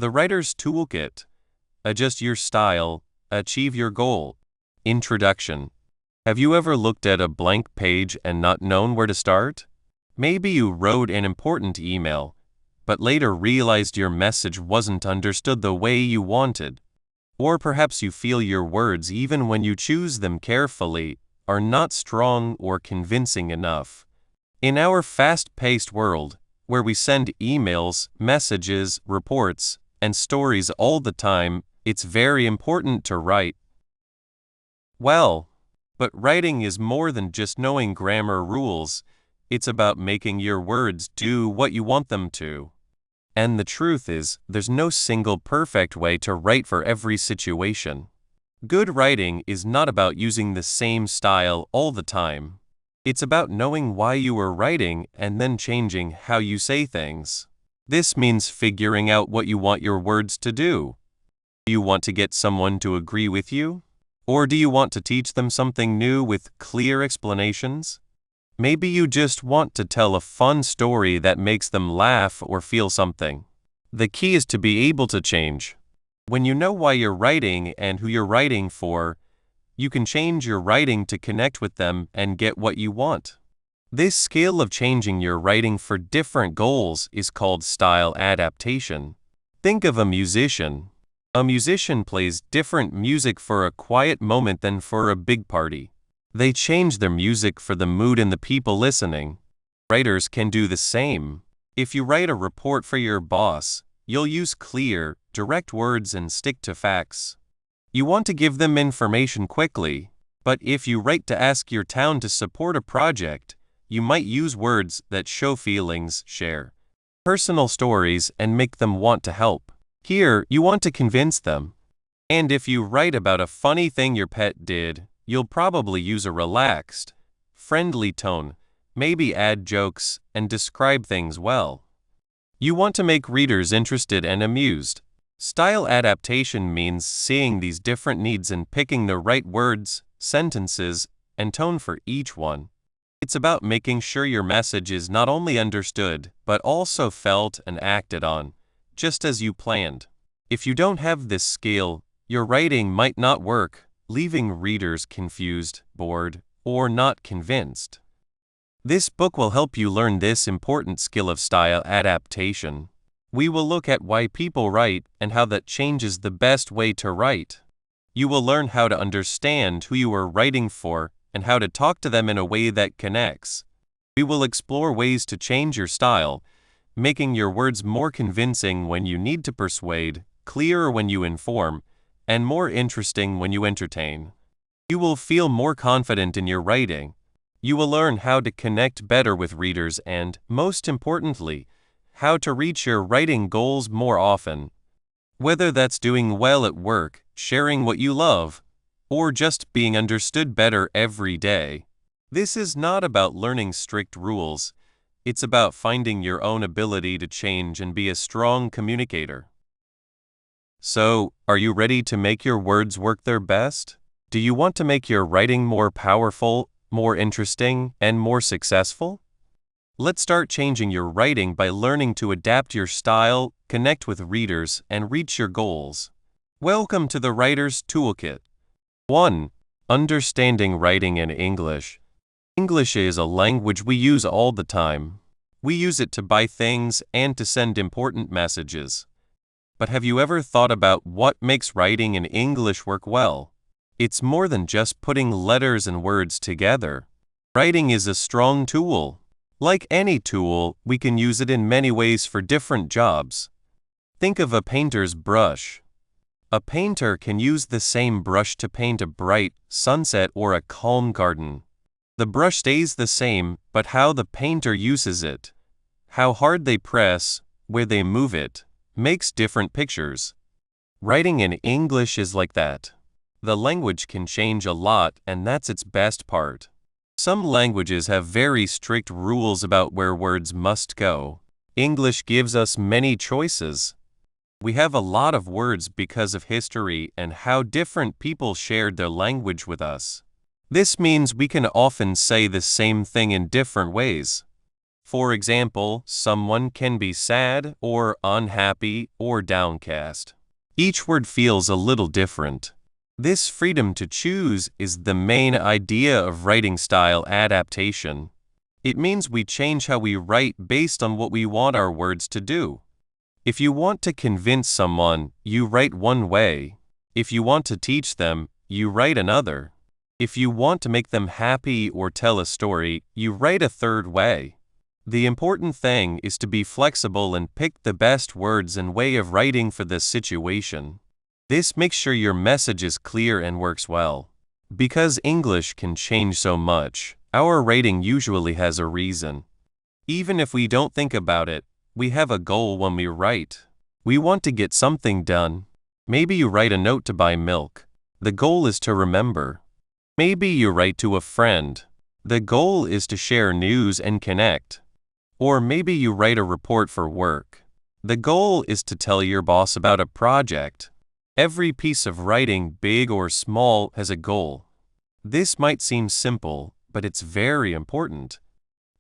The Writer's Toolkit. Adjust your style, achieve your goal. Introduction. Have you ever looked at a blank page and not known where to start? Maybe you wrote an important email, but later realized your message wasn't understood the way you wanted. Or perhaps you feel your words, even when you choose them carefully, are not strong or convincing enough. In our fast-paced world, where we send emails, messages, reports, and stories all the time, it's very important to write well. But writing is more than just knowing grammar rules. It's about making your words do what you want them to. And the truth is, there's no single perfect way to write for every situation. Good writing is not about using the same style all the time. It's about knowing why you are writing and then changing how you say things. This means figuring out what you want your words to do. Do you want to get someone to agree with you? Or do you want to teach them something new with clear explanations? Maybe you just want to tell a fun story that makes them laugh or feel something. The key is to be able to change. When you know why you're writing and who you're writing for, you can change your writing to connect with them and get what you want. This skill of changing your writing for different goals is called style adaptation. Think of a musician. A musician plays different music for a quiet moment than for a big party. They change their music for the mood and the people listening. Writers can do the same. If you write a report for your boss, you'll use clear, direct words and stick to facts. You want to give them information quickly, but if you write to ask your town to support a project, you might use words that show feelings, share personal stories, and make them want to help. Here, you want to convince them. And if you write about a funny thing your pet did, you'll probably use a relaxed, friendly tone, maybe add jokes, and describe things well. You want to make readers interested and amused. Style adaptation means seeing these different needs and picking the right words, sentences, and tone for each one. It's about making sure your message is not only understood, but also felt and acted on, just as you planned. If you don't have this skill, your writing might not work, leaving readers confused, bored, or not convinced. This book will help you learn this important skill of style adaptation. We will look at why people write and how that changes the best way to write. You will learn how to understand who you are writing for and how to talk to them in a way that connects. We will explore ways to change your style, making your words more convincing when you need to persuade, clearer when you inform, and more interesting when you entertain. You will feel more confident in your writing. You will learn how to connect better with readers and, most importantly, how to reach your writing goals more often. Whether that's doing well at work, sharing what you love, or just being understood better every day. This is not about learning strict rules. It's about finding your own ability to change and be a strong communicator. So, are you ready to make your words work their best? Do you want to make your writing more powerful, more interesting, and more successful? Let's start changing your writing by learning to adapt your style, connect with readers, and reach your goals. Welcome to the Writer's Toolkit. 1. Understanding writing in English. English is a language we use all the time. We use it to buy things and to send important messages. But have you ever thought about what makes writing in English work well? It's more than just putting letters and words together. Writing is a strong tool. Like any tool, we can use it in many ways for different jobs. Think of a painter's brush. A painter can use the same brush to paint a bright sunset or a calm garden. The brush stays the same, but how the painter uses it, how hard they press, where they move it, makes different pictures. Writing in English is like that. The language can change a lot, and that's its best part. Some languages have very strict rules about where words must go. English gives us many choices. We have a lot of words because of history and how different people shared their language with us. This means we can often say the same thing in different ways. For example, someone can be sad or unhappy or downcast. Each word feels a little different. This freedom to choose is the main idea of writing style adaptation. It means we change how we write based on what we want our words to do. If you want to convince someone, you write one way. If you want to teach them, you write another. If you want to make them happy or tell a story, you write a third way. The important thing is to be flexible and pick the best words and way of writing for this situation. This makes sure your message is clear and works well. Because English can change so much, our writing usually has a reason. Even if we don't think about it, we have a goal when we write. We want to get something done. Maybe you write a note to buy milk. The goal is to remember. Maybe you write to a friend. The goal is to share news and connect. Or maybe you write a report for work. The goal is to tell your boss about a project. Every piece of writing, big or small, has a goal. This might seem simple, but it's very important.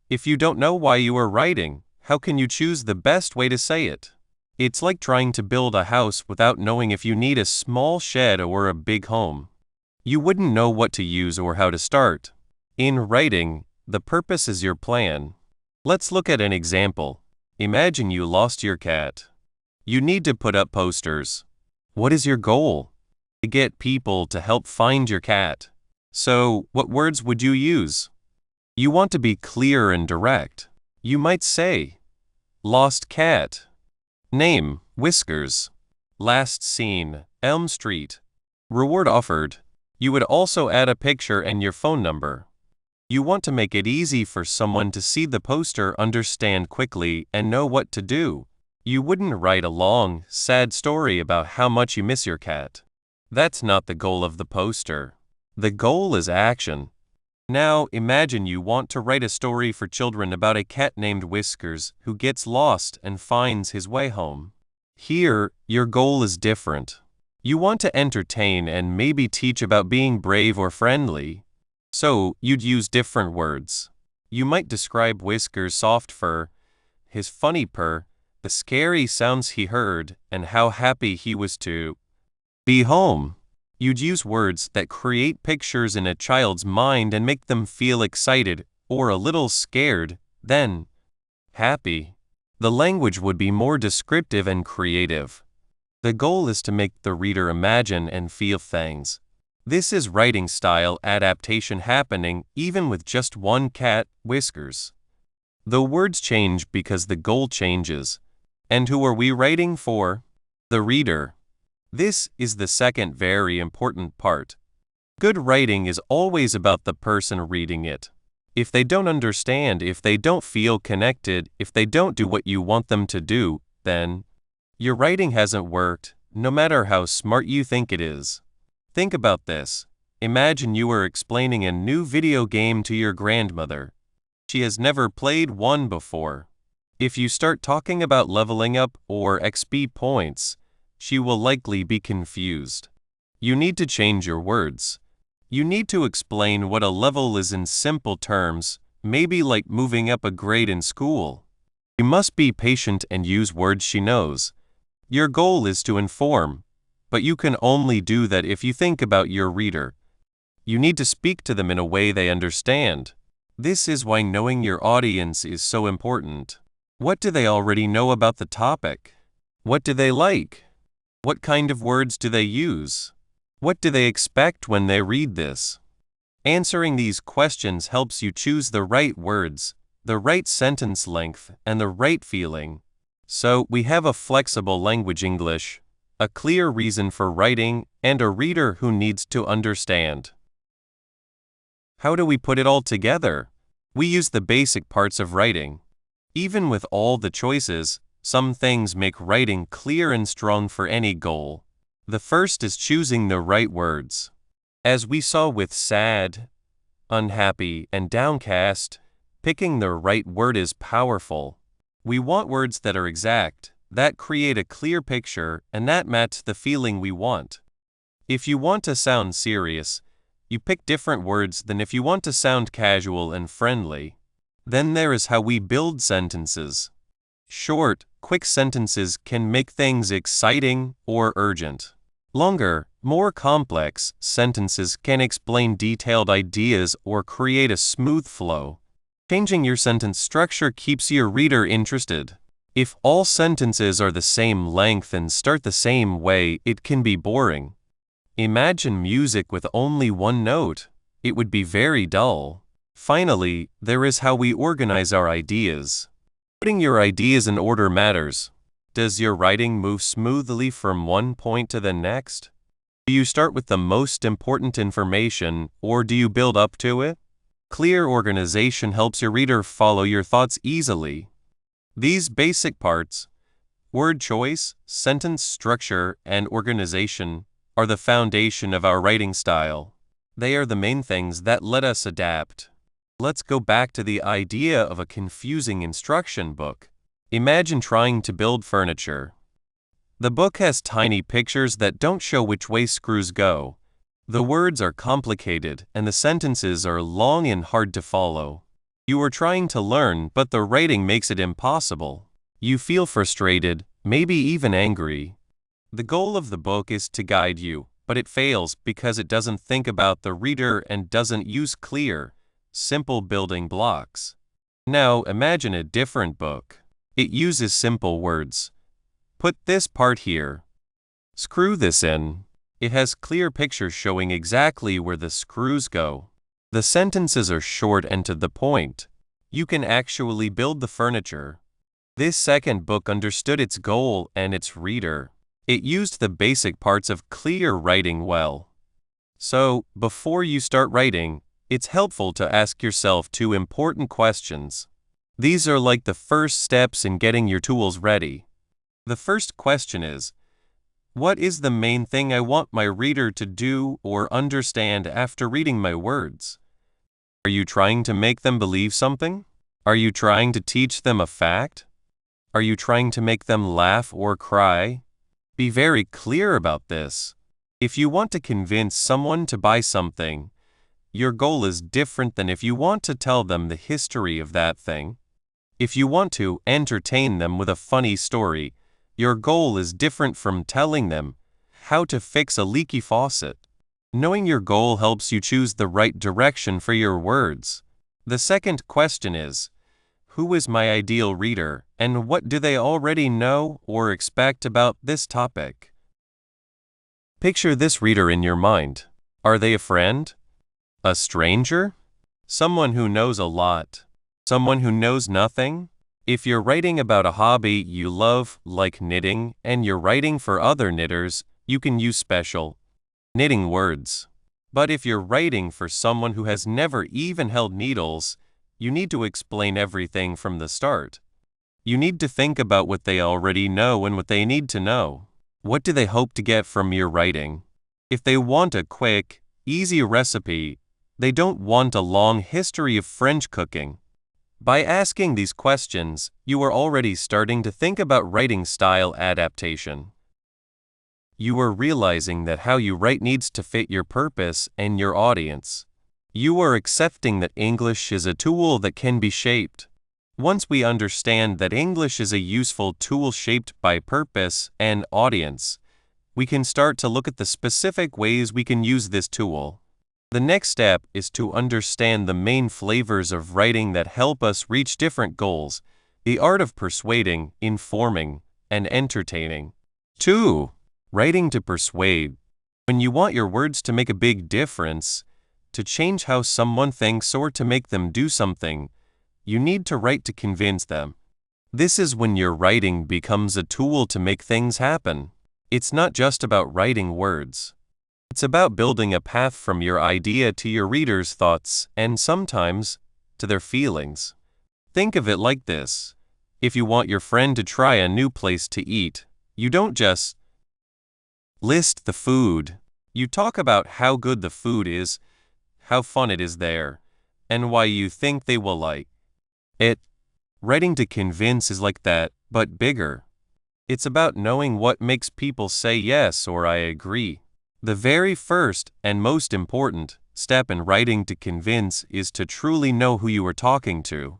If you don't know why you are writing, how can you choose the best way to say it? It's like trying to build a house without knowing if you need a small shed or a big home. You wouldn't know what to use or how to start. In writing, the purpose is your plan. Let's look at an example. Imagine you lost your cat. You need to put up posters. What is your goal? To get people to help find your cat. So, what words would you use? You want to be clear and direct. You might say, lost cat. Name, Whiskers. Last seen, Elm Street. Reward offered. You would also add a picture and your phone number. You want to make it easy for someone to see the poster, understand quickly, and know what to do. You wouldn't write a long, sad story about how much you miss your cat. That's not the goal of the poster. The goal is action. Now, imagine you want to write a story for children about a cat named Whiskers who gets lost and finds his way home. Here, your goal is different. You want to entertain and maybe teach about being brave or friendly. So, you'd use different words. You might describe Whiskers' soft fur, his funny purr, the scary sounds he heard, and how happy he was to be home. You'd use words that create pictures in a child's mind and make them feel excited or a little scared, then happy. The language would be more descriptive and creative. The goal is to make the reader imagine and feel things. This is writing style adaptation happening even with just one cat, Whiskers. The words change because the goal changes. And who are we writing for? The reader. This is the second very important part. Good writing is always about the person reading it. If they don't understand, if they don't feel connected, if they don't do what you want them to do, then your writing hasn't worked, no matter how smart you think it is. Think about this. Imagine you are explaining a new video game to your grandmother. She has never played one before. If you start talking about leveling up or XP points, she will likely be confused. You need to change your words. You need to explain what a level is in simple terms, maybe like moving up a grade in school. You must be patient and use words she knows. Your goal is to inform, but you can only do that if you think about your reader. You need to speak to them in a way they understand. This is why knowing your audience is so important. What do they already know about the topic? What do they like? What kind of words do they use? What do they expect when they read this? Answering these questions helps you choose the right words, the right sentence length, and the right feeling. So, we have a flexible language English, a clear reason for writing, and a reader who needs to understand. How do we put it all together? We use the basic parts of writing. Even with all the choices, some things make writing clear and strong for any goal. The first is choosing the right words. As we saw with sad, unhappy, and downcast, picking the right word is powerful. We want words that are exact, that create a clear picture, and that match the feeling we want. If you want to sound serious, you pick different words than if you want to sound casual and friendly. Then there is how we build sentences. Short, quick sentences can make things exciting or urgent. Longer, more complex sentences can explain detailed ideas or create a smooth flow. Changing your sentence structure keeps your reader interested. If all sentences are the same length and start the same way, it can be boring. Imagine music with only one note. It would be very dull. Finally, there is how we organize our ideas. Putting your ideas in order matters. Does your writing move smoothly from one point to the next? Do you start with the most important information, or do you build up to it? Clear organization helps your reader follow your thoughts easily. These basic parts, word choice, sentence structure, and organization, are the foundation of our writing style. They are the main things that let us adapt. Let's go back to the idea of a confusing instruction book. Imagine trying to build furniture. The book has tiny pictures that don't show which way screws go. The words are complicated and the sentences are long and hard to follow. You are trying to learn, but the writing makes it impossible. You feel frustrated, maybe even angry. The goal of the book is to guide you, but it fails because it doesn't think about the reader and doesn't use clear, simple building blocks. Now imagine a different book. It uses simple words. Put this part here. Screw this in. It has clear pictures showing exactly where the screws go. The sentences are short and to the point. You can actually build the furniture. This second book understood its goal and its reader. It used the basic parts of clear writing well. So, before you start writing, it's helpful to ask yourself two important questions. These are like the first steps in getting your tools ready. The first question is, what is the main thing I want my reader to do or understand after reading my words? Are you trying to make them believe something? Are you trying to teach them a fact? Are you trying to make them laugh or cry? Be very clear about this. If you want to convince someone to buy something, your goal is different than if you want to tell them the history of that thing. If you want to entertain them with a funny story, your goal is different from telling them how to fix a leaky faucet. Knowing your goal helps you choose the right direction for your words. The second question is, who is my ideal reader, and what do they already know or expect about this topic? Picture this reader in your mind. Are they a friend? A stranger? Someone who knows a lot? Someone who knows nothing? If you're writing about a hobby you love, like knitting, and you're writing for other knitters, you can use special knitting words. But if you're writing for someone who has never even held needles, you need to explain everything from the start. You need to think about what they already know and what they need to know. What do they hope to get from your writing? If they want a quick, easy recipe, they don't want a long history of French cooking. By asking these questions, you are already starting to think about writing style adaptation. You are realizing that how you write needs to fit your purpose and your audience. You are accepting that English is a tool that can be shaped. Once we understand that English is a useful tool shaped by purpose and audience, we can start to look at the specific ways we can use this tool. The next step is to understand the main flavors of writing that help us reach different goals, the art of persuading, informing, and entertaining. 2. Writing to persuade. When you want your words to make a big difference, to change how someone thinks or to make them do something, you need to write to convince them. This is when your writing becomes a tool to make things happen. It's not just about writing words. It's about building a path from your idea to your reader's thoughts and sometimes to their feelings. Think of it like this. If you want your friend to try a new place to eat, you don't just list the food. You talk about how good the food is, how fun it is there, and why you think they will like it. Writing to convince is like that, but bigger. It's about knowing what makes people say yes or I agree. The very first and most important step in writing to convince is to truly know who you are talking to.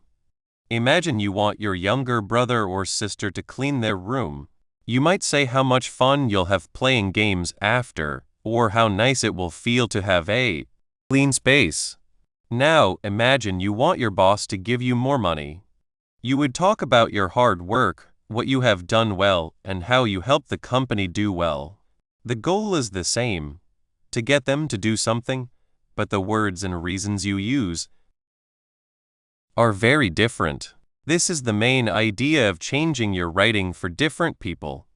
Imagine you want your younger brother or sister to clean their room. You might say how much fun you'll have playing games after, or how nice it will feel to have a clean space. Now, imagine you want your boss to give you more money. You would talk about your hard work, what you have done well, and how you help the company do well. The goal is the same, to get them to do something, but the words and reasons you use are very different. This is the main idea of changing your writing for different people.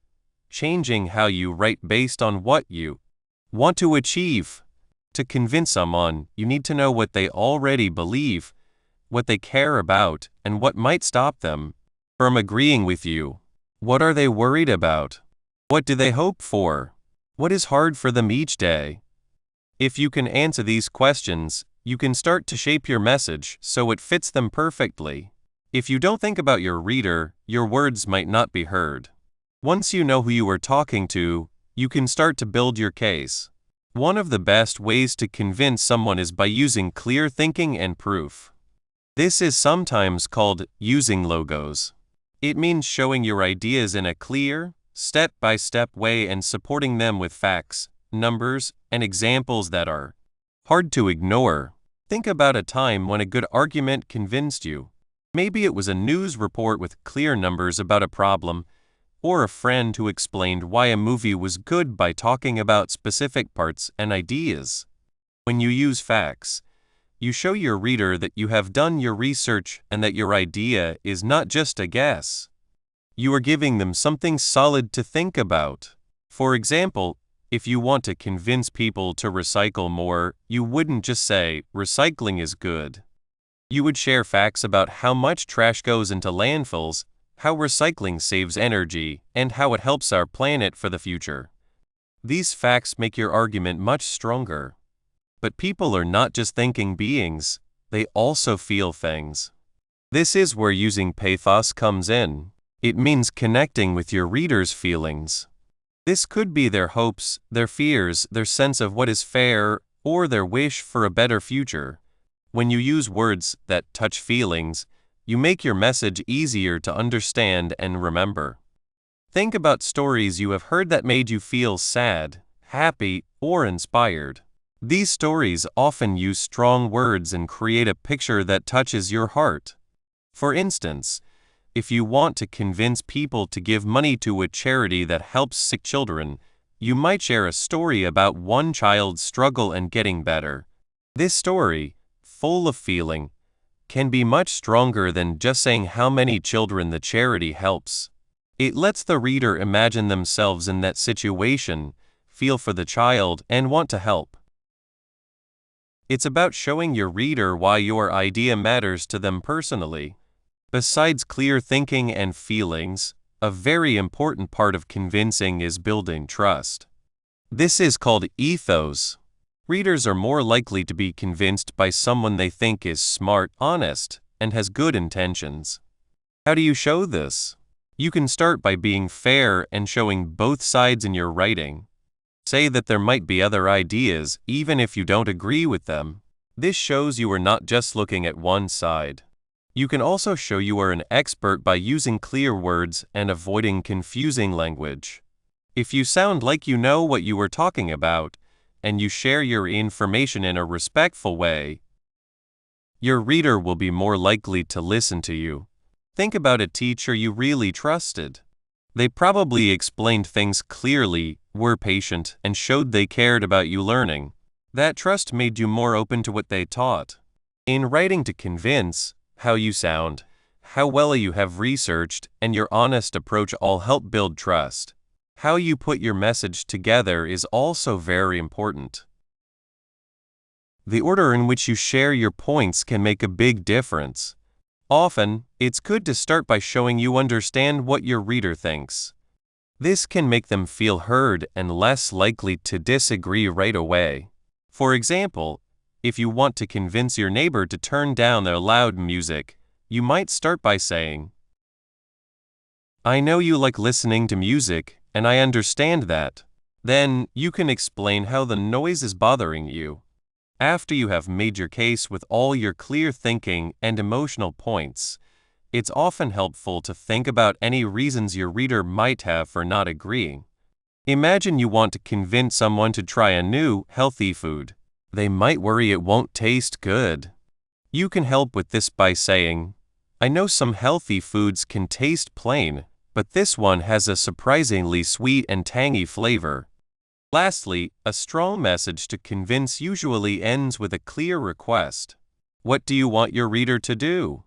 Changing how you write based on what you want to achieve. To convince someone, you need to know what they already believe, what they care about, and what might stop them from agreeing with you. What are they worried about? What do they hope for? What is hard for them each day? If you can answer these questions, you can start to shape your message so it fits them perfectly. If you don't think about your reader, your words might not be heard. Once you know who you are talking to, you can start to build your case. One of the best ways to convince someone is by using clear thinking and proof. This is sometimes called using logos. It means showing your ideas in a clear, step-by-step way and supporting them with facts, numbers, and examples that are hard to ignore. Think about a time when a good argument convinced you. Maybe it was a news report with clear numbers about a problem, or a friend who explained why a movie was good by talking about specific parts and ideas. When you use facts, you show your reader that you have done your research and that your idea is not just a guess. You are giving them something solid to think about. For example, if you want to convince people to recycle more, you wouldn't just say, recycling is good. You would share facts about how much trash goes into landfills, how recycling saves energy, and how it helps our planet for the future. These facts make your argument much stronger. But people are not just thinking beings, they also feel things. This is where using pathos comes in. It means connecting with your reader's feelings. This could be their hopes, their fears, their sense of what is fair, or their wish for a better future. When you use words that touch feelings, you make your message easier to understand and remember. Think about stories you have heard that made you feel sad, happy, or inspired. These stories often use strong words and create a picture that touches your heart. For instance, if you want to convince people to give money to a charity that helps sick children, you might share a story about one child's struggle and getting better. This story, full of feeling, can be much stronger than just saying how many children the charity helps. It lets the reader imagine themselves in that situation, feel for the child, and want to help. It's about showing your reader why your idea matters to them personally. Besides clear thinking and feelings, a very important part of convincing is building trust. This is called ethos. Readers are more likely to be convinced by someone they think is smart, honest, and has good intentions. How do you show this? You can start by being fair and showing both sides in your writing. Say that there might be other ideas, even if you don't agree with them. This shows you are not just looking at one side. You can also show you are an expert by using clear words and avoiding confusing language. If you sound like you know what you are talking about, and you share your information in a respectful way, your reader will be more likely to listen to you. Think about a teacher you really trusted. They probably explained things clearly, were patient, and showed they cared about you learning. That trust made you more open to what they taught. In writing to convince, how you sound, how well you have researched, and your honest approach all help build trust. How you put your message together is also very important. The order in which you share your points can make a big difference. Often, it's good to start by showing you understand what your reader thinks. This can make them feel heard and less likely to disagree right away. For example, if you want to convince your neighbor to turn down their loud music, you might start by saying, "I know you like listening to music, and I understand that." Then, you can explain how the noise is bothering you. After you have made your case with all your clear thinking and emotional points, it's often helpful to think about any reasons your reader might have for not agreeing. Imagine you want to convince someone to try a new, healthy food. They might worry it won't taste good. You can help with this by saying, "I know some healthy foods can taste plain, but this one has a surprisingly sweet and tangy flavor." Lastly, a strong message to convince usually ends with a clear request. What do you want your reader to do?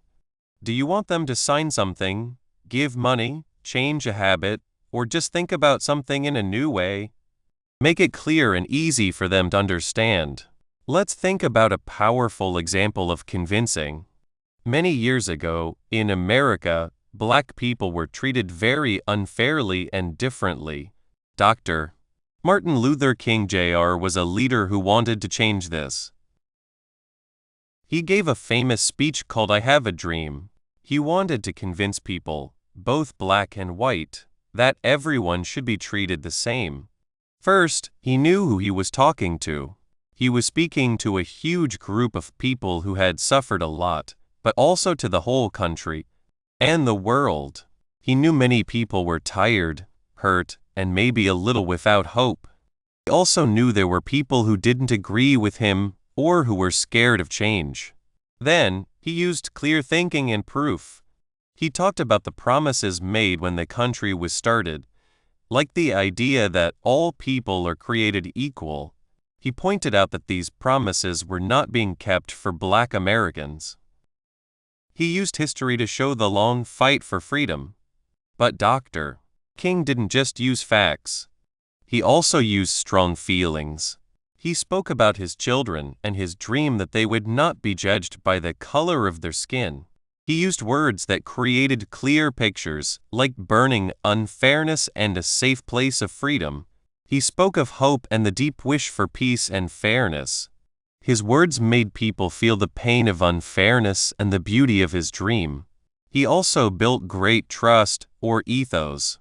Do you want them to sign something, give money, change a habit, or just think about something in a new way? Make it clear and easy for them to understand. Let's think about a powerful example of convincing. Many years ago, in America, Black people were treated very unfairly and differently. Dr. Martin Luther King Jr. was a leader who wanted to change this. He gave a famous speech called "I Have a Dream." He wanted to convince people, both black and white, that everyone should be treated the same. First, he knew who he was talking to. He was speaking to a huge group of people who had suffered a lot, but also to the whole country and the world. He knew many people were tired, hurt, and maybe a little without hope. He also knew there were people who didn't agree with him or who were scared of change. Then, he used clear thinking and proof. He talked about the promises made when the country was started, like the idea that all people are created equal. He pointed out that these promises were not being kept for Black Americans. He used history to show the long fight for freedom. But Dr. King didn't just use facts. He also used strong feelings. He spoke about his children and his dream that they would not be judged by the color of their skin. He used words that created clear pictures, like burning unfairness and a safe place of freedom. He spoke of hope and the deep wish for peace and fairness. His words made people feel the pain of unfairness and the beauty of his dream. He also built great trust, or ethos.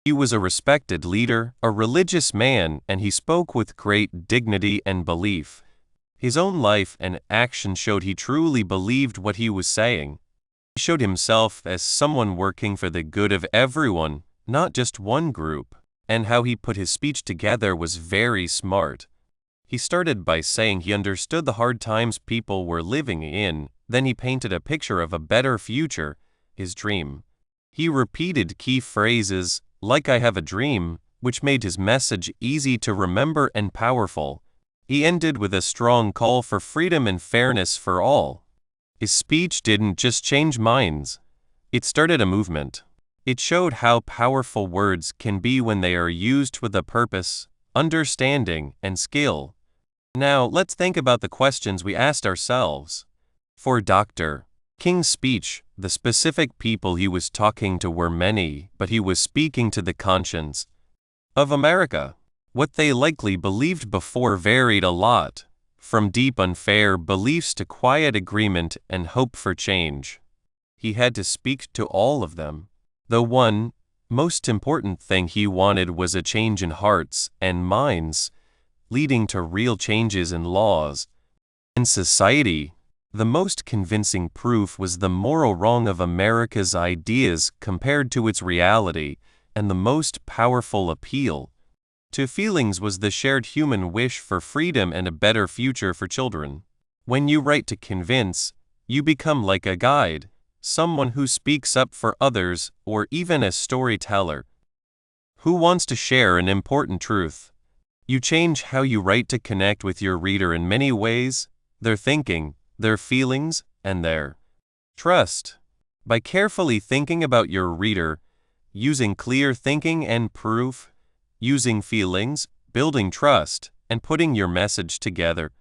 He was a respected leader, a religious man, and he spoke with great dignity and belief. His own life and action showed he truly believed what he was saying. He showed himself as someone working for the good of everyone, not just one group. And how he put his speech together was very smart. He started by saying he understood the hard times people were living in, then he painted a picture of a better future, his dream. He repeated key phrases, like "I have a dream," which made his message easy to remember and powerful. He ended with a strong call for freedom and fairness for all. His speech didn't just change minds. It started a movement. It showed how powerful words can be when they are used with a purpose, understanding, and skill. Now, let's think about the questions we asked ourselves. For Dr. King's speech, the specific people he was talking to were many, but he was speaking to the conscience of America. What they likely believed before varied a lot, from deep unfair beliefs to quiet agreement and hope for change. He had to speak to all of them. The one most important thing he wanted was a change in hearts and minds, leading to real changes in laws and society. The most convincing proof was the moral wrong of America's ideas compared to its reality, and the most powerful appeal to feelings was the shared human wish for freedom and a better future for children. When you write to convince, you become like a guide, someone who speaks up for others, or even a storyteller who wants to share an important truth. You change how you write to connect with your reader in many ways: their thinking, their feelings, and their trust. By carefully thinking about your reader, using clear thinking and proof, using feelings, building trust, and putting your message together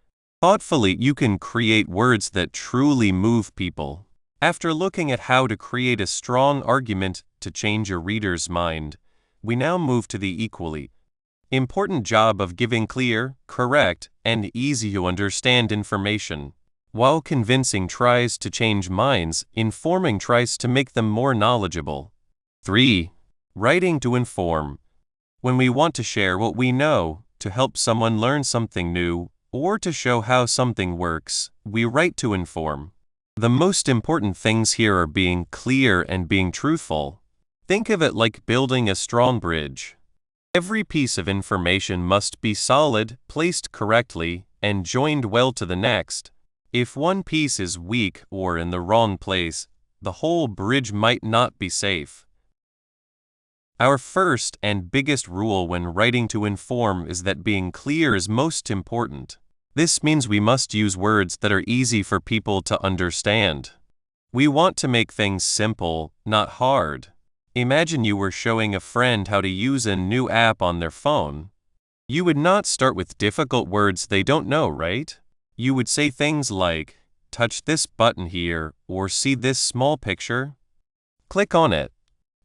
thoughtfully, you can create words that truly move people. After looking at how to create a strong argument to change your reader's mind, we now move to the equally important job of giving clear, correct, and easy-to-understand information. While convincing tries to change minds, informing tries to make them more knowledgeable. 3. Writing to inform. When we want to share what we know, to help someone learn something new, or to show how something works, we write to inform. The most important things here are being clear and being truthful. Think of it like building a strong bridge. Every piece of information must be solid, placed correctly, and joined well to the next. If one piece is weak or in the wrong place, the whole bridge might not be safe. Our first and biggest rule when writing to inform is that being clear is most important. This means we must use words that are easy for people to understand. We want to make things simple, not hard. Imagine you were showing a friend how to use a new app on their phone. You would not start with difficult words they don't know, right? You would say things like, touch this button here, or see this small picture. Click on it.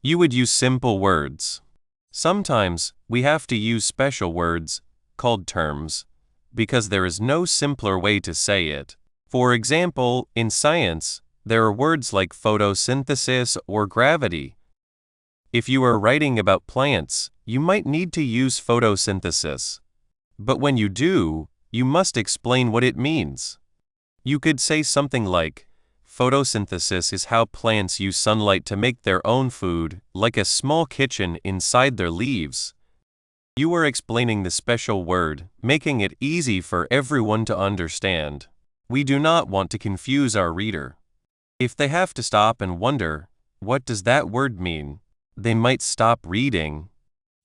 You would use simple words. Sometimes, we have to use special words, called terms, because there is no simpler way to say it. For example, in science, there are words like photosynthesis or gravity. If you are writing about plants, you might need to use photosynthesis. But when you do, you must explain what it means. You could say something like, photosynthesis is how plants use sunlight to make their own food, like a small kitchen inside their leaves. You are explaining the special word, making it easy for everyone to understand. We do not want to confuse our reader. If they have to stop and wonder, what does that word mean? They might stop reading.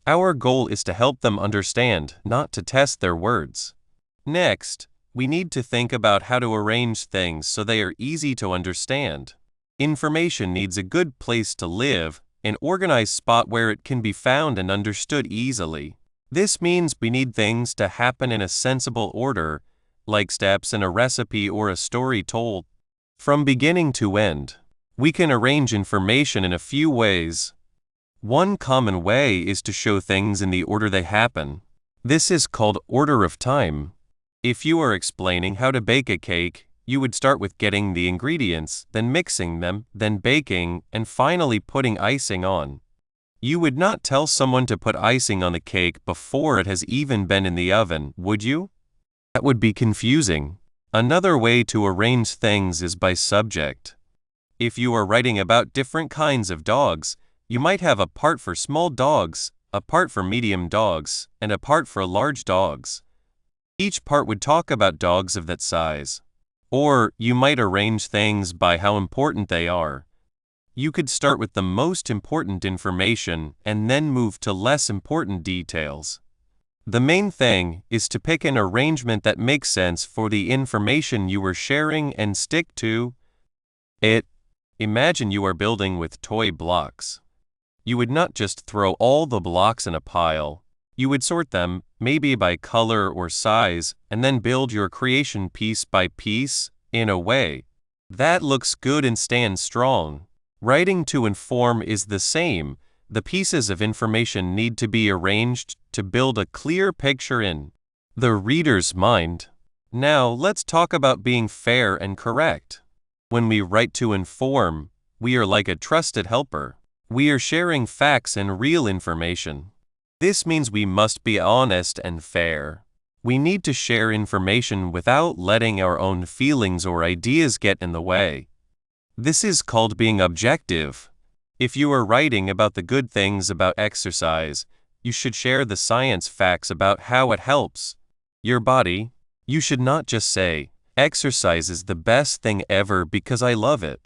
Our goal is to help them understand, not to test their words. Next, we need to think about how to arrange things so they are easy to understand. Information needs a good place to live, an organized spot where it can be found and understood easily. This means we need things to happen in a sensible order, like steps in a recipe or a story told. From beginning to end, we can arrange information in a few ways. One common way is to show things in the order they happen. This is called order of time. If you are explaining how to bake a cake, you would start with getting the ingredients, then mixing them, then baking, and finally putting icing on. You would not tell someone to put icing on the cake before it has even been in the oven, would you? That would be confusing. Another way to arrange things is by subject. If you are writing about different kinds of dogs, you might have a part for small dogs, a part for medium dogs, and a part for large dogs. Each part would talk about dogs of that size. Or you might arrange things by how important they are. You could start with the most important information and then move to less important details. The main thing is to pick an arrangement that makes sense for the information you are sharing and stick to it. Imagine you are building with toy blocks. You would not just throw all the blocks in a pile. You would sort them, maybe by color or size, and then build your creation piece by piece, in a way that looks good and stands strong. Writing to inform is the same. The pieces of information need to be arranged to build a clear picture in the reader's mind. Now, let's talk about being fair and correct. When we write to inform, we are like a trusted helper. We are sharing facts and real information. This means we must be honest and fair. We need to share information without letting our own feelings or ideas get in the way. This is called being objective. If you are writing about the good things about exercise, you should share the science facts about how it helps your body. You should not just say, exercise is the best thing ever because I love it.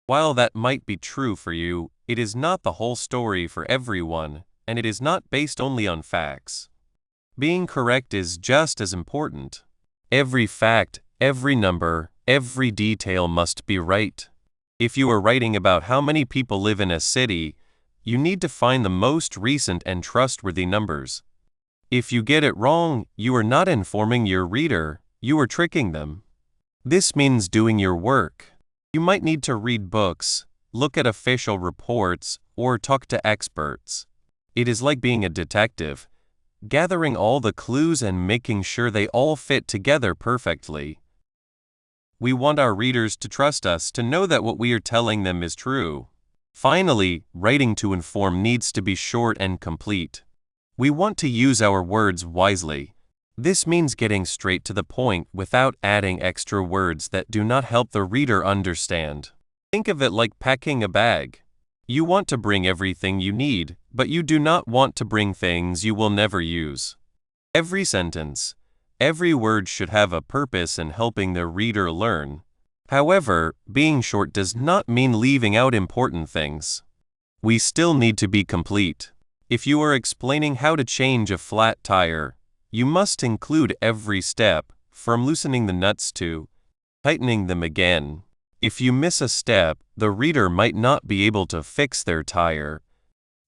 While that might be true for you, it is not the whole story for everyone, and it is not based only on facts. Being correct is just as important. Every fact, every number, every detail must be right. If you are writing about how many people live in a city, you need to find the most recent and trustworthy numbers. If you get it wrong, you are not informing your reader, you are tricking them. This means doing your work. You might need to read books, look at official reports, or talk to experts. It is like being a detective, gathering all the clues and making sure they all fit together perfectly. We want our readers to trust us, to know that what we are telling them is true. Finally, writing to inform needs to be short and complete. We want to use our words wisely. This means getting straight to the point without adding extra words that do not help the reader understand. Think of it like packing a bag. You want to bring everything you need, but you do not want to bring things you will never use. Every sentence, every word should have a purpose in helping the reader learn. However, being short does not mean leaving out important things. We still need to be complete. If you are explaining how to change a flat tire, you must include every step, from loosening the nuts to tightening them again. If you miss a step, the reader might not be able to fix their tire.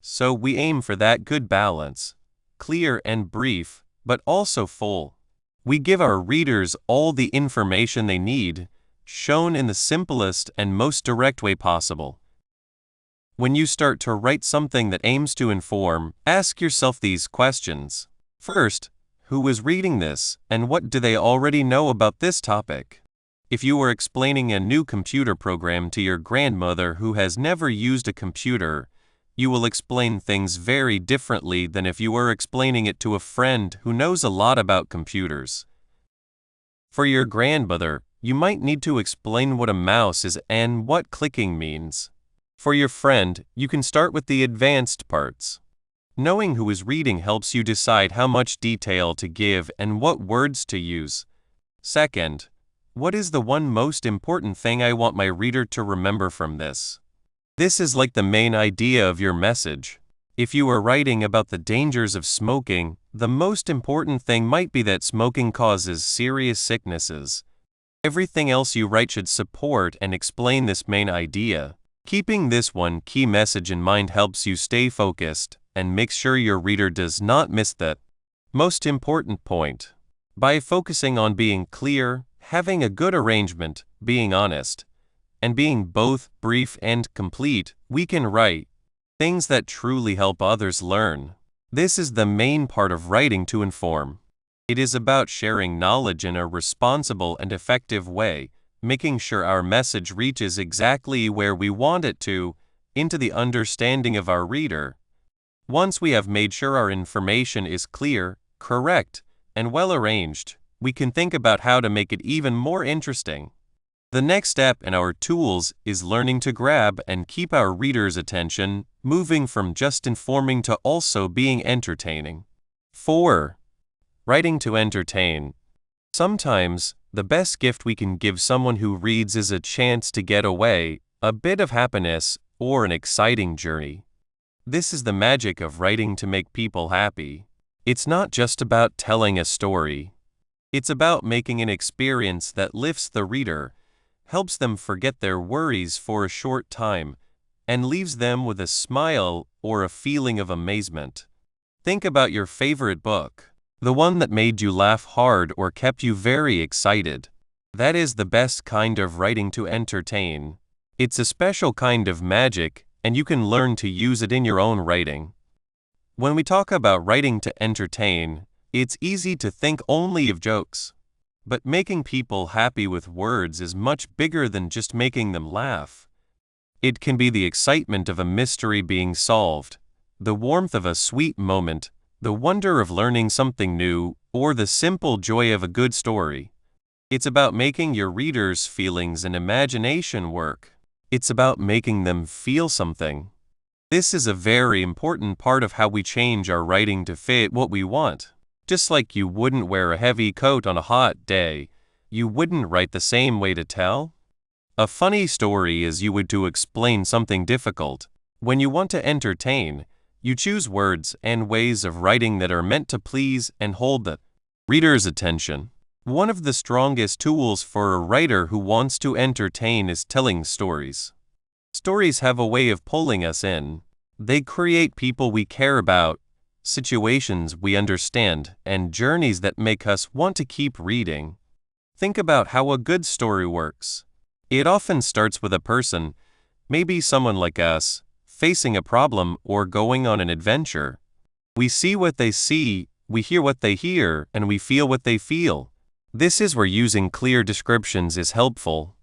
So we aim for that good balance, clear and brief, but also full. We give our readers all the information they need, shown in the simplest and most direct way possible. When you start to write something that aims to inform, ask yourself these questions. First, who is reading this, and what do they already know about this topic? If you are explaining a new computer program to your grandmother who has never used a computer, you will explain things very differently than if you were explaining it to a friend who knows a lot about computers. For your grandmother, you might need to explain what a mouse is and what clicking means. For your friend, you can start with the advanced parts. Knowing who is reading helps you decide how much detail to give and what words to use. Second, what is the one most important thing I want my reader to remember from this? This is like the main idea of your message. If you are writing about the dangers of smoking, the most important thing might be that smoking causes serious sicknesses. Everything else you write should support and explain this main idea. Keeping this one key message in mind helps you stay focused and make sure your reader does not miss that most important point. By focusing on being clear, having a good arrangement, being honest, and being both brief and complete, we can write things that truly help others learn. This is the main part of writing to inform. It is about sharing knowledge in a responsible and effective way, making sure our message reaches exactly where we want it to, into the understanding of our reader. Once we have made sure our information is clear, correct, and well arranged, we can think about how to make it even more interesting. The next step in our tools is learning to grab and keep our readers' attention, moving from just informing to also being entertaining. 4. Writing to entertain. Sometimes, the best gift we can give someone who reads is a chance to get away, a bit of happiness, or an exciting journey. This is the magic of writing to make people happy. It's not just about telling a story. It's about making an experience that lifts the reader, helps them forget their worries for a short time, and leaves them with a smile or a feeling of amazement. Think about your favorite book, the one that made you laugh hard or kept you very excited. That is the best kind of writing to entertain. It's a special kind of magic, and you can learn to use it in your own writing. When we talk about writing to entertain, it's easy to think only of jokes. But making people happy with words is much bigger than just making them laugh. It can be the excitement of a mystery being solved, the warmth of a sweet moment, the wonder of learning something new, or the simple joy of a good story. It's about making your readers' feelings and imagination work. It's about making them feel something. This is a very important part of how we change our writing to fit what we want. Just like you wouldn't wear a heavy coat on a hot day, you wouldn't write the same way to tell a funny story as you would to explain something difficult. When you want to entertain, you choose words and ways of writing that are meant to please and hold the reader's attention. One of the strongest tools for a writer who wants to entertain is telling stories. Stories have a way of pulling us in. They create people we care about, situations we understand, and journeys that make us want to keep reading. Think about how a good story works. It often starts with a person, maybe someone like us, facing a problem or going on an adventure. We see what they see, we hear what they hear, and we feel what they feel. This is where using clear descriptions is helpful.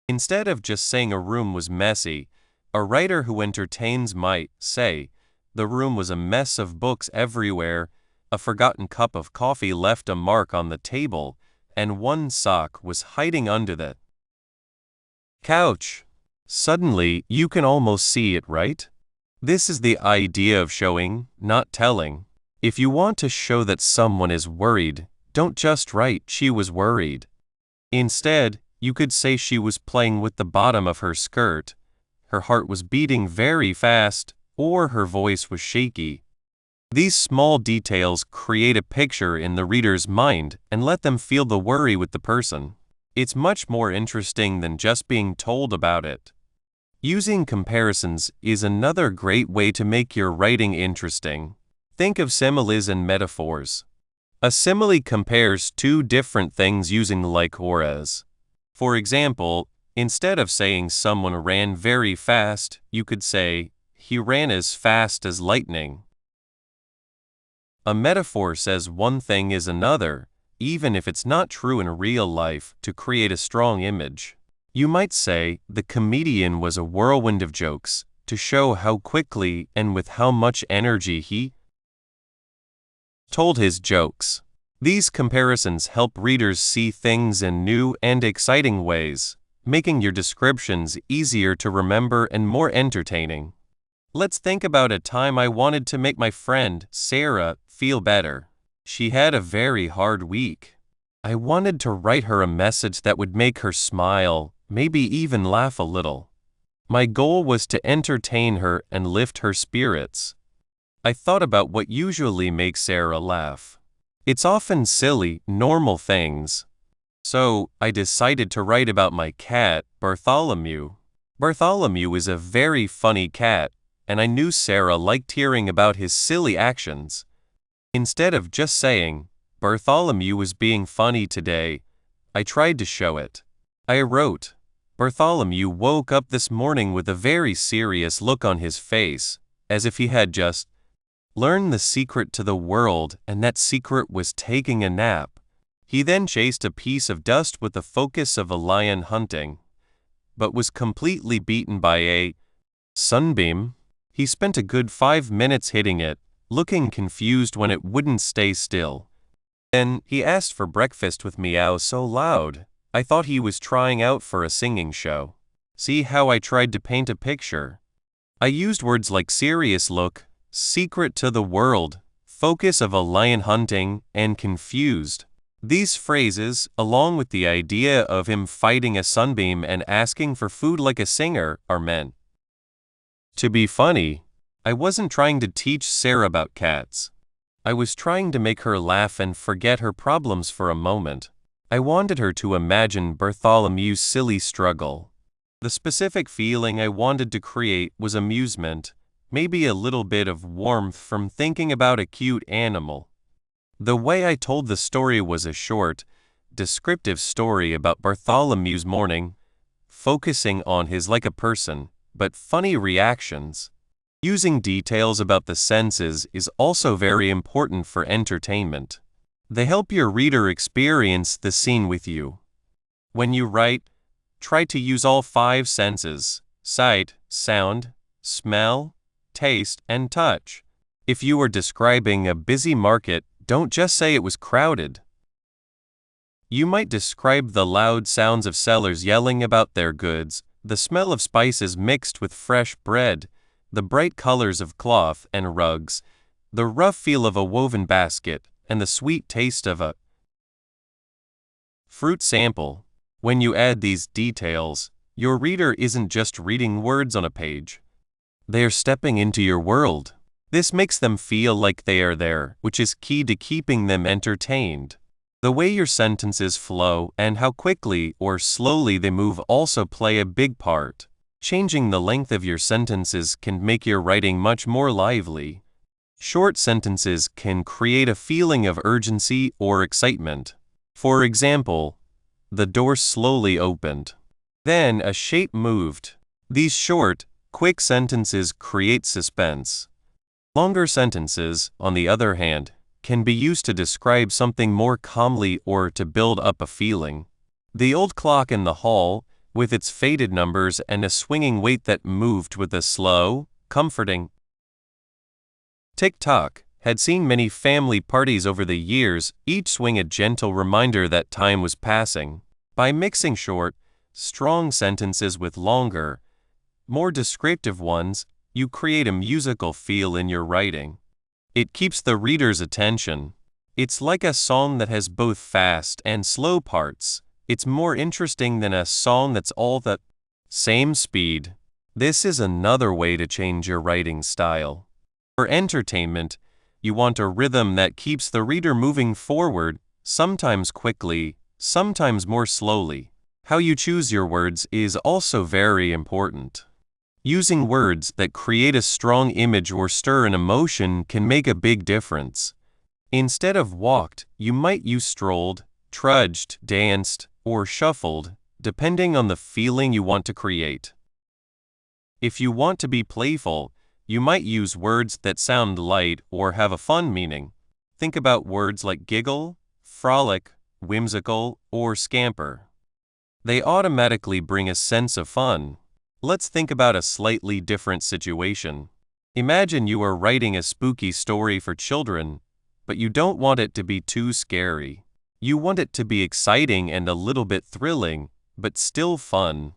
Instead of just saying a room was messy, a writer who entertains might say, "The room was a mess of books everywhere, A forgotten cup of coffee left a mark on the table, and one sock was hiding under the couch. Suddenly, you can almost see it, right? This is the idea of showing, not telling. If you want to show that someone is worried, don't just write "she was worried." Instead, you could say she was playing with the bottom of her skirt, her heart was beating very fast, or her voice was shaky. These small details create a picture in the reader's mind and let them feel the worry with the person. It's much more interesting than just being told about it. Using comparisons is another great way to make your writing interesting. Think of similes and metaphors. A simile compares two different things using like or as. For example, instead of saying someone ran very fast, you could say, he ran as fast as lightning. A metaphor says one thing is another, even if it's not true in real life, to create a strong image. You might say, the comedian was a whirlwind of jokes, to show how quickly and with how much energy he told his jokes. These comparisons help readers see things in new and exciting ways, making your descriptions easier to remember and more entertaining. Let's think about a time I wanted to make my friend, Sarah, feel better. She had a very hard week. I wanted to write her a message that would make her smile, maybe even laugh a little. My goal was to entertain her and lift her spirits. I thought about what usually makes Sarah laugh. It's often silly, normal things. So, I decided to write about my cat, Bartholomew. Bartholomew is a very funny cat, and I knew Sarah liked hearing about his silly actions. Instead of just saying, Bartholomew was being funny today, I tried to show it. I wrote, Bartholomew woke up this morning with a very serious look on his face, as if he had just learned the secret to the world, and that secret was taking a nap. He then chased a piece of dust with the focus of a lion hunting, but was completely beaten by a sunbeam. He spent a good 5 minutes hitting it, looking confused when it wouldn't stay still. Then, he asked for breakfast with meow so loud, I thought he was trying out for a singing show. See how I tried to paint a picture? I used words like serious look, secret to the world, focus of a lion hunting, and confused. These phrases, along with the idea of him fighting a sunbeam and asking for food like a singer, are meant to be funny. I wasn't trying to teach Sarah about cats. I was trying to make her laugh and forget her problems for a moment. I wanted her to imagine Bartholomew's silly struggle. The specific feeling I wanted to create was amusement, maybe a little bit of warmth from thinking about a cute animal. The way I told the story was a short, descriptive story about Bartholomew's morning, focusing on his like a person, but funny reactions. Using details about the senses is also very important for entertainment. They help your reader experience the scene with you. When you write, try to use all 5 senses: sight, sound, smell, taste, and touch. If you are describing a busy market, don't just say it was crowded. You might describe the loud sounds of sellers yelling about their goods, the smell of spices mixed with fresh bread, the bright colors of cloth and rugs, the rough feel of a woven basket, and the sweet taste of a fruit sample. When you add these details, your reader isn't just reading words on a page. They are stepping into your world. This makes them feel like they are there, which is key to keeping them entertained. The way your sentences flow and how quickly or slowly they move also play a big part. Changing the length of your sentences can make your writing much more lively. Short sentences can create a feeling of urgency or excitement. For example, the door slowly opened. Then a shape moved. These short, quick sentences create suspense. Longer sentences, on the other hand, can be used to describe something more calmly or to build up a feeling. The old clock in the hall, with its faded numbers and a swinging weight that moved with a slow, comforting tick-tock, had seen many family parties over the years, each swing a gentle reminder that time was passing. By mixing short, strong sentences with longer, more descriptive ones, you create a musical feel in your writing. It keeps the reader's attention. It's like a song that has both fast and slow parts. It's more interesting than a song that's all the same speed. This is another way to change your writing style. For entertainment, you want a rhythm that keeps the reader moving forward, sometimes quickly, sometimes more slowly. How you choose your words is also very important. Using words that create a strong image or stir an emotion can make a big difference. Instead of walked, you might use strolled, trudged, danced, or shuffled, depending on the feeling you want to create. If you want to be playful, you might use words that sound light or have a fun meaning. Think about words like giggle, frolic, whimsical, or scamper. They automatically bring a sense of fun. Let's think about a slightly different situation. Imagine you are writing a spooky story for children, but you don't want it to be too scary. You want it to be exciting and a little bit thrilling, but still fun.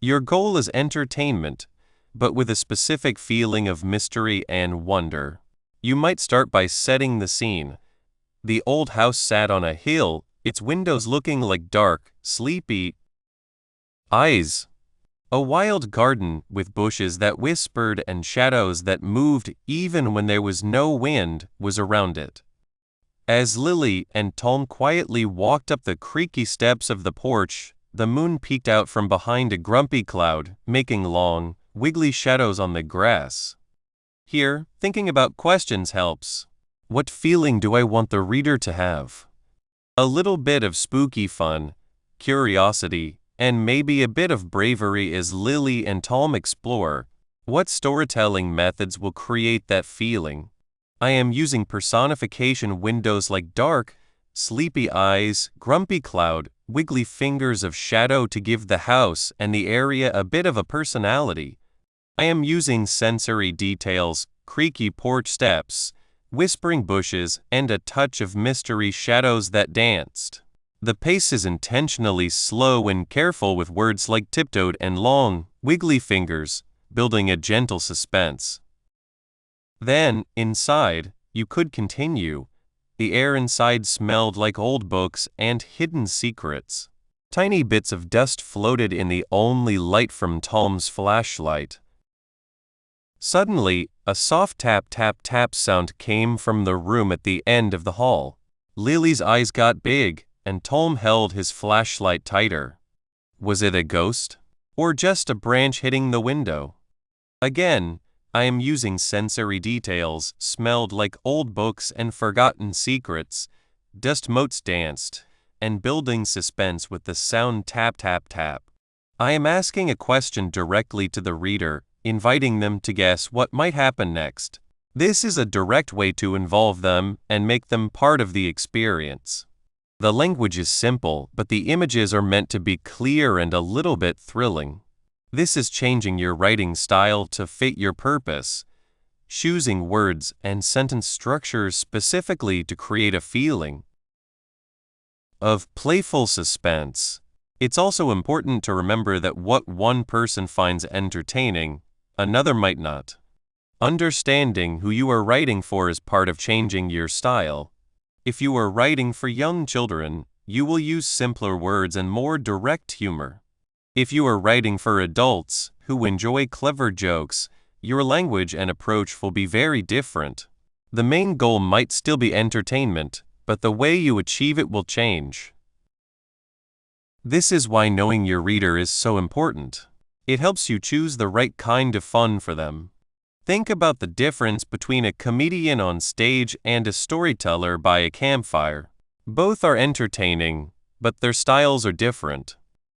Your goal is entertainment, but with a specific feeling of mystery and wonder. You might start by setting the scene. The old house sat on a hill, its windows looking like dark, sleepy eyes. A wild garden with bushes that whispered and shadows that moved even when there was no wind was around it. As Lily and Tom quietly walked up the creaky steps of the porch, the moon peeked out from behind a grumpy cloud, making long, wiggly shadows on the grass. Here, thinking about questions helps. What feeling do I want the reader to have? A little bit of spooky fun, curiosity, and maybe a bit of bravery as Lily and Tom explore. What storytelling methods will create that feeling? I am using personification windows like dark, sleepy eyes, grumpy cloud, wiggly fingers of shadow to give the house and the area a bit of a personality. I am using sensory details, creaky porch steps, whispering bushes, and a touch of mystery shadows that danced. The pace is intentionally slow and careful with words like tiptoed and long, wiggly fingers, building a gentle suspense. Then, inside, you could continue. The air inside smelled like old books and hidden secrets. Tiny bits of dust floated in the only light from Tom's flashlight. Suddenly, a soft tap-tap-tap sound came from the room at the end of the hall. Lily's eyes got big, and Tom held his flashlight tighter. Was it a ghost? Or just a branch hitting the window? Again, I am using sensory details, smelled like old books and forgotten secrets, dust motes danced, and building suspense with the sound tap-tap-tap. I am asking a question directly to the reader, inviting them to guess what might happen next. This is a direct way to involve them and make them part of the experience. The language is simple, but the images are meant to be clear and a little bit thrilling. This is changing your writing style to fit your purpose, choosing words and sentence structures specifically to create a feeling of playful suspense. It's also important to remember that what one person finds entertaining, another might not. Understanding who you are writing for is part of changing your style. If you are writing for young children, you will use simpler words and more direct humor. If you are writing for adults who enjoy clever jokes, your language and approach will be very different. The main goal might still be entertainment, but the way you achieve it will change. This is why knowing your reader is so important. It helps you choose the right kind of fun for them. Think about the difference between a comedian on stage and a storyteller by a campfire. Both are entertaining, but their styles are different.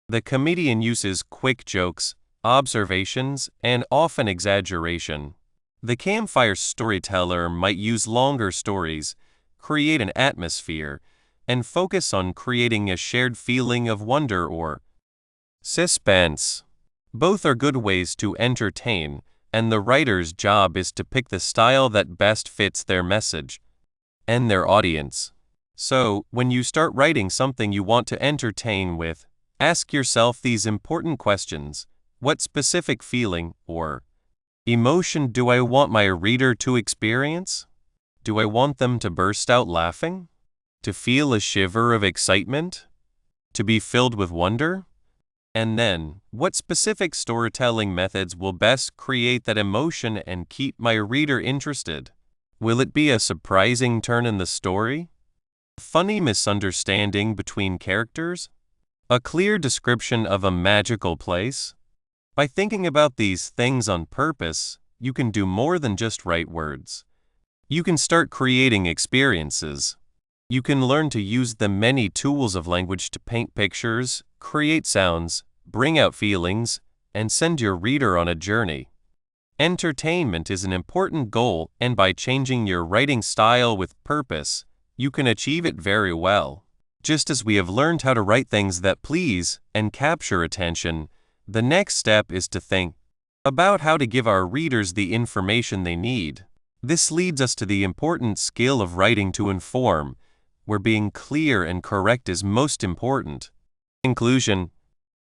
The comedian uses quick jokes, observations, and often exaggeration. The campfire storyteller might use longer stories, create an atmosphere, and focus on creating a shared feeling of wonder or suspense. Both are good ways to entertain, and the writer's job is to pick the style that best fits their message and their audience. So, when you start writing something you want to entertain with, ask yourself these important questions. What specific feeling or emotion do I want my reader to experience? Do I want them to burst out laughing? To feel a shiver of excitement? To be filled with wonder? And then, what specific storytelling methods will best create that emotion and keep my reader interested? Will it be a surprising turn in the story? A funny misunderstanding between characters? A clear description of a magical place? By thinking about these things on purpose, you can do more than just write words. You can start creating experiences. You can learn to use the many tools of language to paint pictures, create sounds, bring out feelings, and send your reader on a journey. Entertainment is an important goal, and by changing your writing style with purpose, you can achieve it very well. Just as we have learned how to write things that please and capture attention, the next step is to think about how to give our readers the information they need. This leads us to the important skill of writing to inform, where being clear and correct is most important. In conclusion,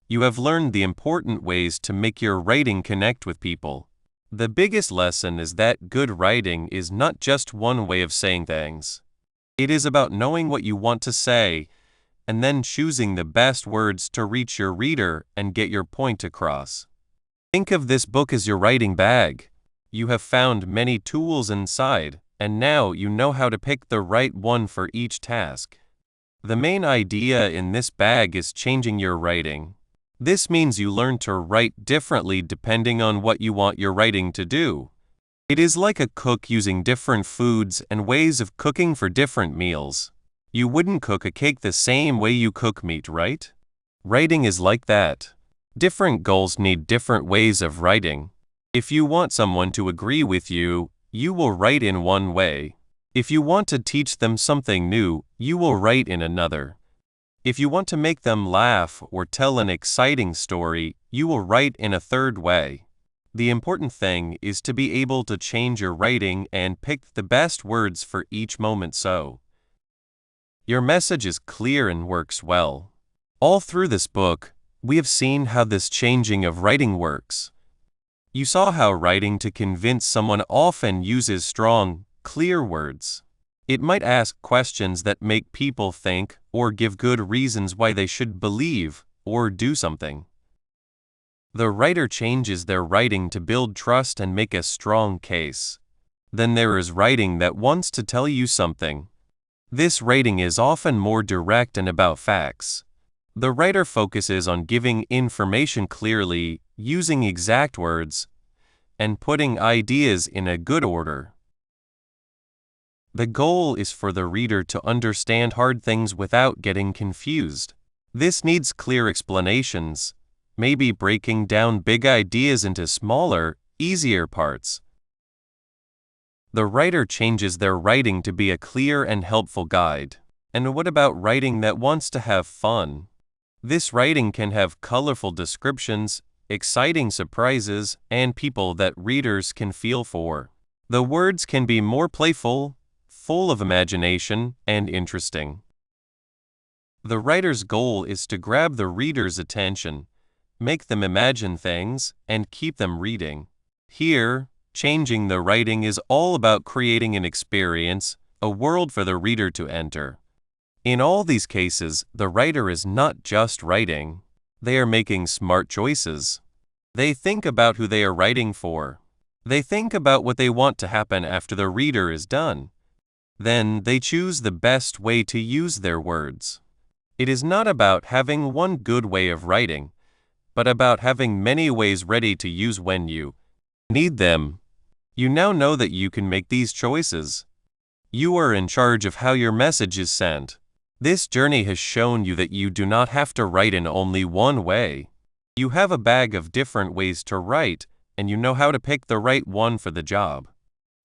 you have learned the important ways to make your writing connect with people. The biggest lesson is that good writing is not just one way of saying things. It is about knowing what you want to say, and then choosing the best words to reach your reader and get your point across. Think of this book as your writing bag. You have found many tools inside, and now you know how to pick the right one for each task. The main idea in this bag is changing your writing. This means you learn to write differently depending on what you want your writing to do. It is like a cook using different foods and ways of cooking for different meals. You wouldn't cook a cake the same way you cook meat, right? Writing is like that. Different goals need different ways of writing. If you want someone to agree with you, you will write in one way. If you want to teach them something new, you will write in another. If you want to make them laugh or tell an exciting story, you will write in a third way. The important thing is to be able to change your writing and pick the best words for each moment so your message is clear and works well. All through this book, we have seen how this changing of writing works. You saw how writing to convince someone often uses strong, clear words. It might ask questions that make people think or give good reasons why they should believe or do something. The writer changes their writing to build trust and make a strong case. Then there is writing that wants to tell you something. This writing is often more direct and about facts. The writer focuses on giving information clearly, using exact words, and putting ideas in a good order. The goal is for the reader to understand hard things without getting confused. This needs clear explanations, maybe breaking down big ideas into smaller, easier parts. The writer changes their writing to be a clear and helpful guide. And what about writing that wants to have fun? This writing can have colorful descriptions, exciting surprises, and people that readers can feel for. The words can be more playful, full of imagination, and interesting. The writer's goal is to grab the reader's attention, make them imagine things, and keep them reading. Here, changing the writing is all about creating an experience, a world for the reader to enter. In all these cases, the writer is not just writing. They are making smart choices. They think about who they are writing for. They think about what they want to happen after the reader is done. Then they choose the best way to use their words. It is not about having one good way of writing, but about having many ways ready to use when you need them. You now know that you can make these choices. You are in charge of how your message is sent. This journey has shown you that you do not have to write in only one way. You have a bag of different ways to write, and you know how to pick the right one for the job.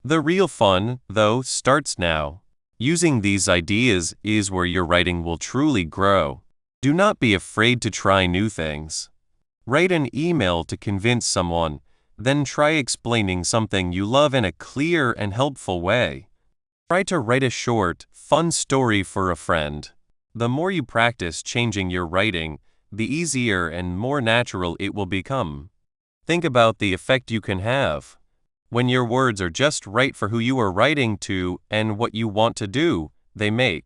The real fun, though, starts now. Using these ideas is where your writing will truly grow. Do not be afraid to try new things. Write an email to convince someone, Then try explaining something you love in a clear and helpful way. Try to write a short, fun story for a friend. The more you practice changing your writing, the easier and more natural it will become. Think about the effect you can have. When your words are just right for who you are writing to and what you want to do, they make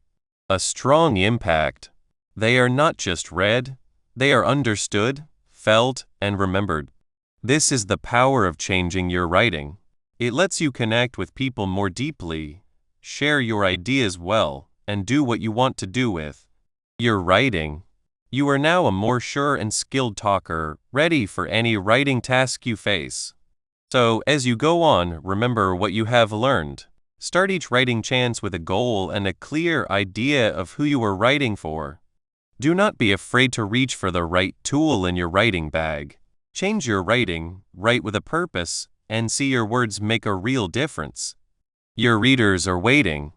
a strong impact. They are not just read, they are understood, felt, and remembered. This is the power of changing your writing. It lets you connect with people more deeply, share your ideas well, and do what you want to do with your writing. You are now a more sure and skilled talker, ready for any writing task you face. So, as you go on, remember what you have learned. Start each writing chance with a goal and a clear idea of who you are writing for. Do not be afraid to reach for the right tool in your writing bag. Change your writing, write with a purpose, and see your words make a real difference. Your readers are waiting.